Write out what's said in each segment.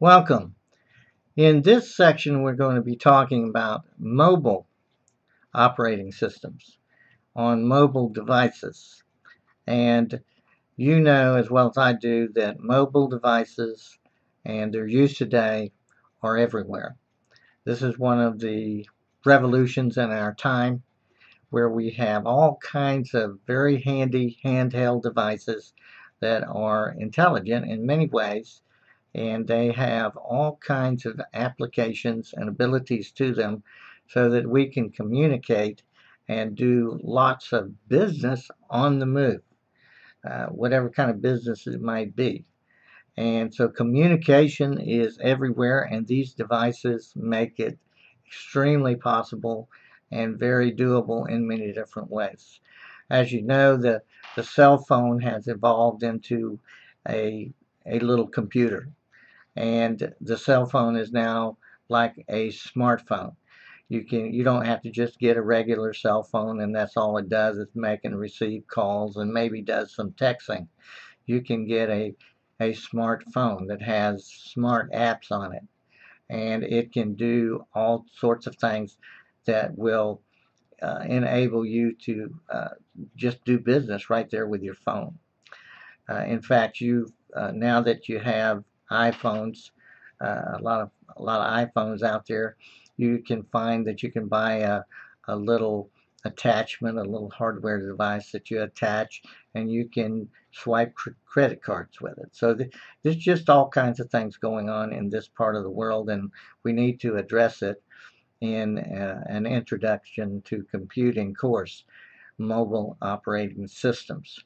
Welcome. In this section, we're going to be talking about mobile operating systems on mobile devices. And you know as well as I do that mobile devices and their use today are everywhere. This is one of the revolutions in our time where we have all kinds of very handy handheld devices that are intelligent in many ways, and they have all kinds of applications and abilities to them so that we can communicate and do lots of business on the move, whatever kind of business it might be. And so communication is everywhere, and these devices make it extremely possible and very doable in many different ways. As you know, the cell phone has evolved into a, a little computer, and the cell phone is now like a smartphone. You don't have to just get a regular cell phone and that's all it does is make and receive calls and maybe does some texting. You can get a smartphone that has smart apps on it, and it can do all sorts of things that will enable you to just do business right there with your phone. In fact, you now that you have iPhones, a lot of iPhones out there, you can find that you can buy a little attachment, a little hardware device that you attach, and you can swipe credit cards with it. So there's just all kinds of things going on in this part of the world, and we need to address it in an introduction to computing course, mobile operating systems.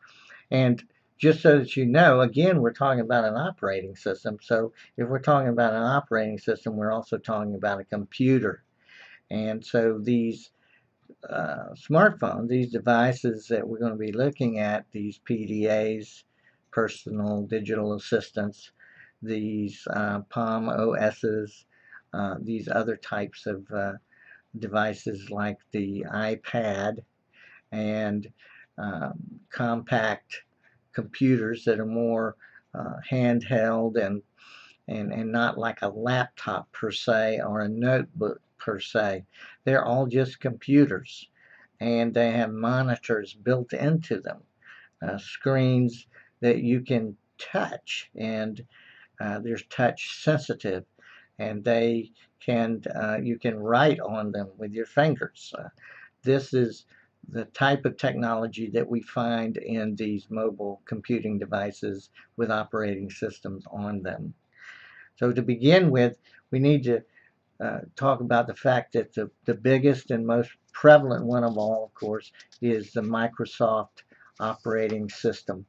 And just so that you know, again, we're talking about an operating system. So if we're talking about an operating system, we're also talking about a computer. And so these smartphones, these devices that we're going to be looking at, these PDAs, personal digital assistants, these Palm OSs, these other types of devices like the iPad and compact computers that are more handheld and not like a laptop per se or a notebook per se. They're all just computers, and they have monitors built into them, screens that you can touch, and they're touch sensitive, and they can you can write on them with your fingers. This is the type of technology that we find in these mobile computing devices with operating systems on them. So to begin with, we need to talk about the fact that the biggest and most prevalent one of all, of course, is the Microsoft operating system.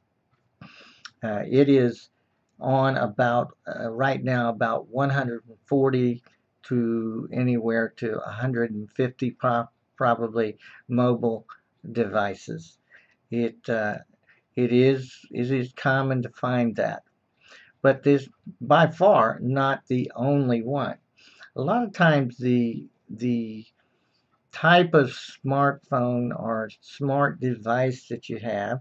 It is on about, right now, about 140 to anywhere to 150 probably mobile devices. It is common to find that, but this by far not the only one. A lot of times the type of smartphone or smart device that you have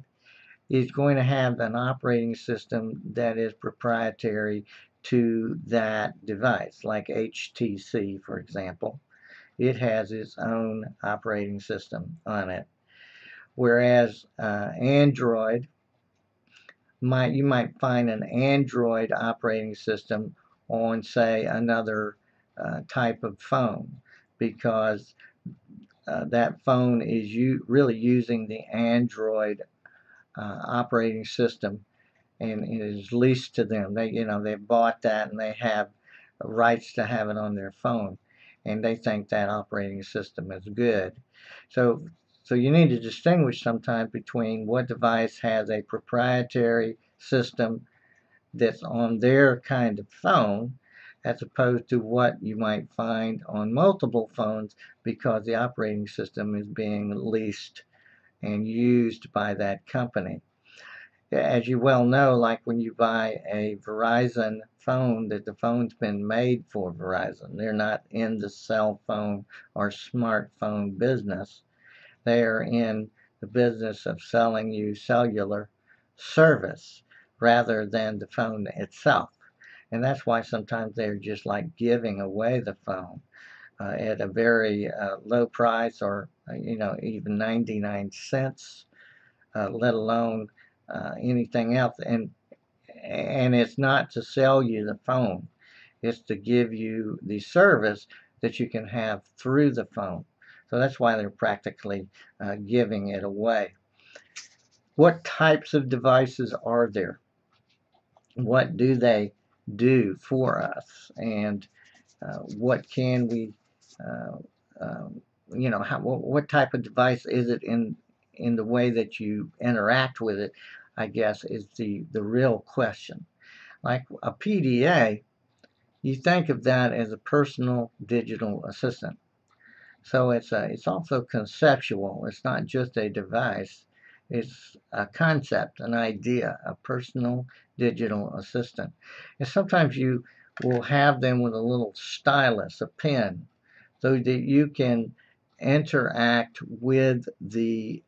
is going to have an operating system that is proprietary to that device, like HTC, for example. It has its own operating system on it. Whereas Android, you might find an Android operating system on, say, another type of phone, because that phone is really using the Android operating system, and it is leased to them. They bought that and they have rights to have it on their phone, and they think that operating system is good. So you need to distinguish sometimes between what device has a proprietary system that's on their kind of phone, as opposed to what you might find on multiple phones because the operating system is being leased and used by that company. As you well know, like when you buy a Verizon phone, that the phone's been made for Verizon. They're not in the cell phone or smartphone business. They are in the business of selling you cellular service rather than the phone itself. And that's why sometimes they're just like giving away the phone at a very low price, or even 99 cents, let alone anything else. And it's not to sell you the phone. It's to give you the service that you can have through the phone. So that's why they're practically giving it away. What types of devices are there? What do they do for us? And what can we, uh, what type of device is it in the way that you interact with it, I guess, is the real question. Like a PDA, you think of that as a personal digital assistant. So it's also conceptual. It's not just a device. It's a concept, an idea, a personal digital assistant. And sometimes you will have them with a little stylus, a pen, so that you can interact with the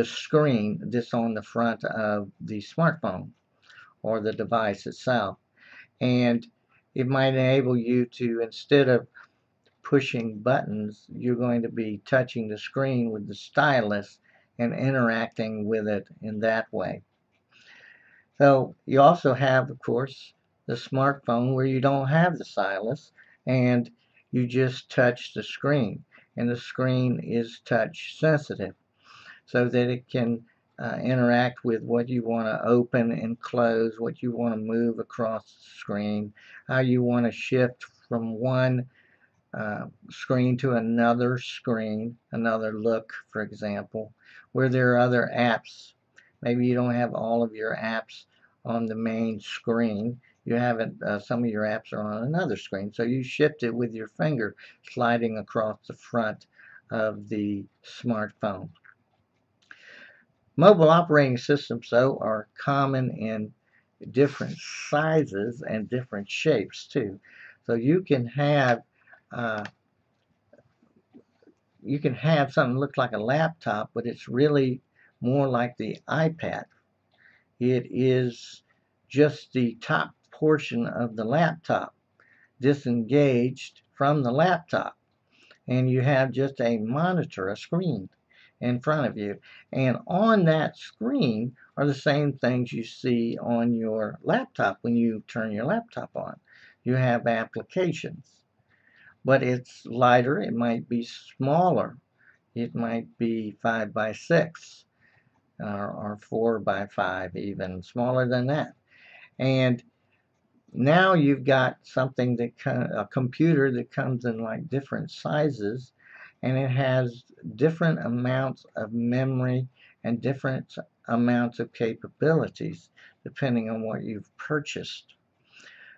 screen that's on the front of the smartphone or the device itself. And it might enable you to, instead of pushing buttons, you're going to be touching the screen with the stylus and interacting with it in that way. So you also have, of course, the smartphone where you don't have the stylus and you just touch the screen, and the screen is touch sensitive so that it can interact with what you want to open and close, what you want to move across the screen, how you want to shift from one screen to another screen, another look, for example, where there are other apps. Maybe you don't have all of your apps on the main screen. You have it, some of your apps are on another screen. So you shift it with your finger sliding across the front of the smartphone. Mobile operating systems, though, are common in different sizes and different shapes, too. So you can have uh, something that looks like a laptop, but it's really more like the iPad. It is just the top portion of the laptop disengaged from the laptop, and you have just a monitor, a screen in front of you, and on that screen are the same things you see on your laptop when you turn your laptop on. You have applications, but it's lighter. It might be smaller. It might be 5 by 6 or 4 by 5, even smaller than that. And now you've got something a computer that comes in like different sizes, and it has different amounts of memory and different amounts of capabilities depending on what you've purchased.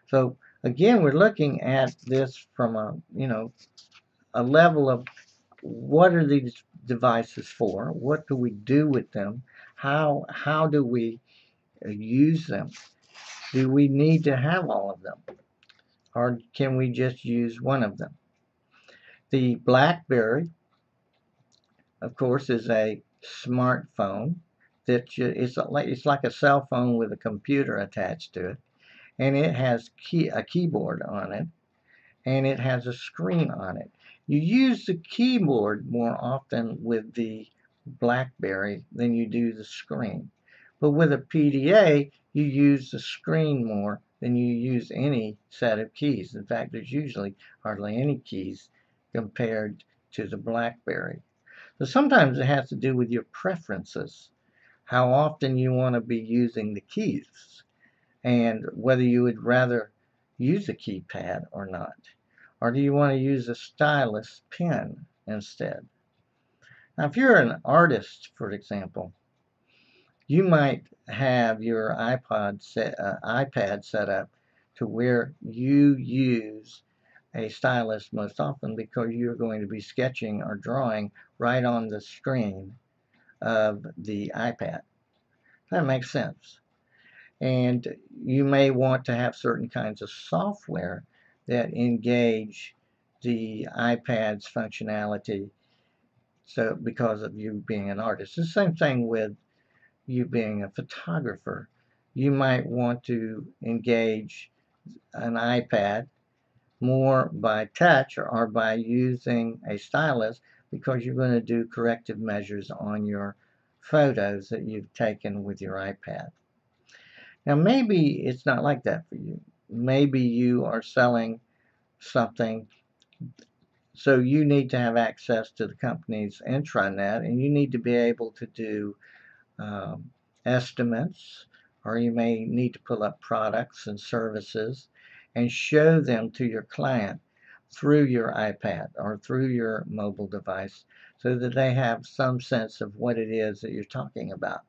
So again, we're looking at this from a level of what are these devices for? What do we do with them? How do we use them? Do we need to have all of them? Or can we just use one of them? The BlackBerry, of course, is a smartphone that it's like a cell phone with a computer attached to it, and it has a keyboard on it, and it has a screen on it. You use the keyboard more often with the BlackBerry than you do the screen. But with a PDA, you use the screen more than you use any set of keys. In fact, there's usually hardly any keys compared to the BlackBerry. So sometimes it has to do with your preferences, how often you want to be using the keys, and whether you would rather use a keypad or not. Or do you want to use a stylus pen instead? Now, if you're an artist, for example, you might have your iPad set up to where you use a stylus most often because you're going to be sketching or drawing right on the screen of the iPad. That makes sense. And you may want to have certain kinds of software that engage the iPad's functionality, so because of you being an artist. The same thing with you being a photographer. You might want to engage an iPad more by touch or by using a stylus, because you're going to do corrective measures on your photos that you've taken with your iPad. Now, maybe it's not like that for you. Maybe you are selling something, so you need to have access to the company's intranet, and you need to be able to do estimates, or you may need to pull up products and services and show them to your client through your iPad or through your mobile device, so that they have some sense of what it is that you're talking about.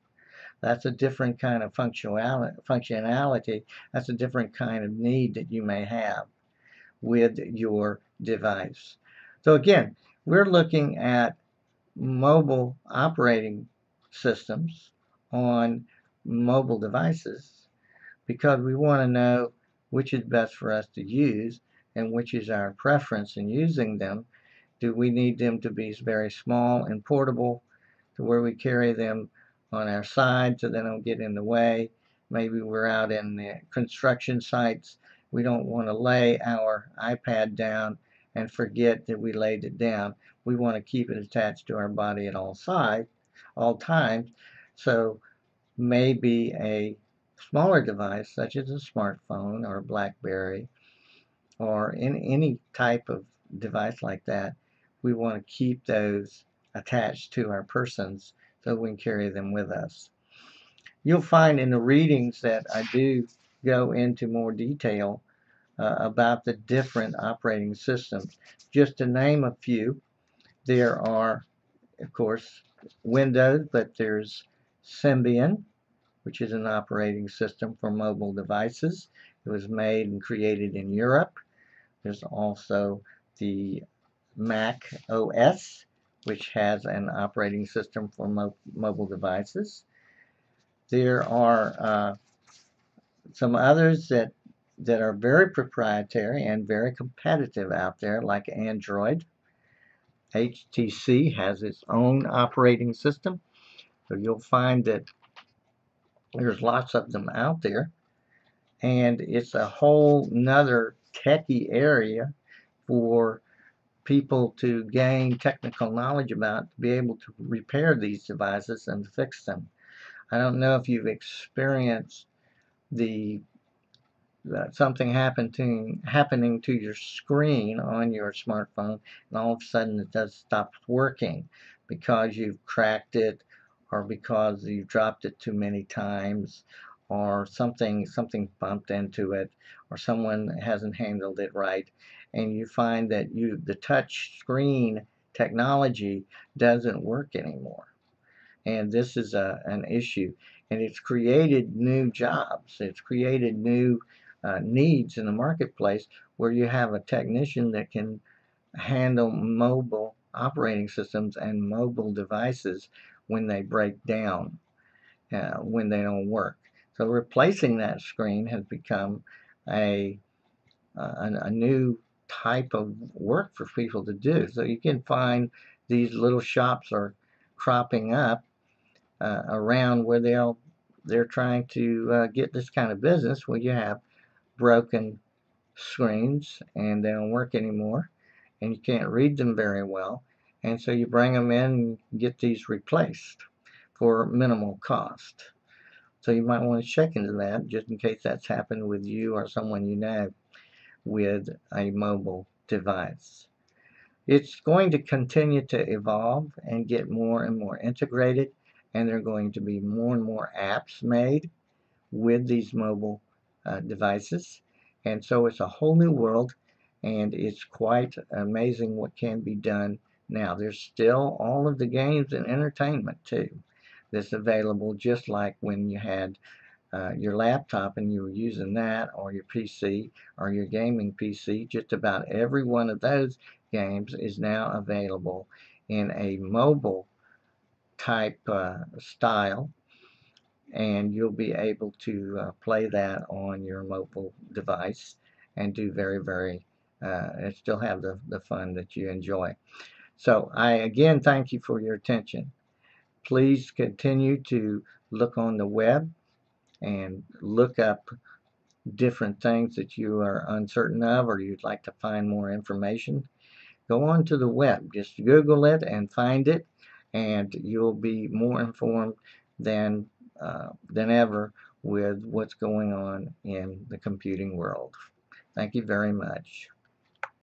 That's a different kind of functionality. That's a different kind of need that you may have with your device. So again, we're looking at mobile operating systems on mobile devices because we want to know which is best for us to use and which is our preference in using them. Do we need them to be very small and portable to where we carry them on our side so they don't get in the way? Maybe we're out in the construction sites. We don't want to lay our iPad down and forget that we laid it down. We want to keep it attached to our body at all times. So maybe a smaller device such as a smartphone or a BlackBerry or in any type of device like that, we want to keep those attached to our persons so we can carry them with us. You'll find in the readings that I do go into more detail about the different operating systems. Just to name a few, there are, of course, Windows, but there's Symbian, which is an operating system for mobile devices. It was made and created in Europe. There's also the Mac OS, which has an operating system for mobile devices. There are some others that are very proprietary and very competitive out there, like Android. HTC has its own operating system, so you'll find that there's lots of them out there, and it's a whole nother techie area for people to gain technical knowledge about, to be able to repair these devices and fix them. I don't know if you've experienced something happening to your screen on your smartphone, and all of a sudden it does stop working because you've cracked it, or because you dropped it too many times, or something bumped into it, or someone hasn't handled it right, and you find that the touch screen technology doesn't work anymore. And this is an issue, and it's created new jobs. It's created new needs in the marketplace, where you have a technician that can handle mobile operating systems and mobile devices when they break down, when they don't work. So replacing that screen has become a new type of work for people to do. So you can find these little shops are cropping up around where they're trying to get this kind of business, where you have broken screens and they don't work anymore, and you can't read them very well, and so you bring them in and get these replaced for minimal cost. So you might want to check into that, just in case that's happened with you or someone you know with a mobile device. It's going to continue to evolve and get more and more integrated, and there are going to be more and more apps made with these mobile devices. And so it's a whole new world, and it's quite amazing what can be done now. There's still all of the games and entertainment too that's available, just like when you had your laptop and you were using that, or your PC or your gaming PC. Just about every one of those games is now available in a mobile type style, and you'll be able to play that on your mobile device and do and still have the fun that you enjoy. So I again thank you for your attention. Please continue to look on the web and look up different things that you are uncertain of, or you'd like to find more information, go on to the web. Just Google it and find it, and you'll be more informed than ever with what's going on in the computing world. Thank you very much.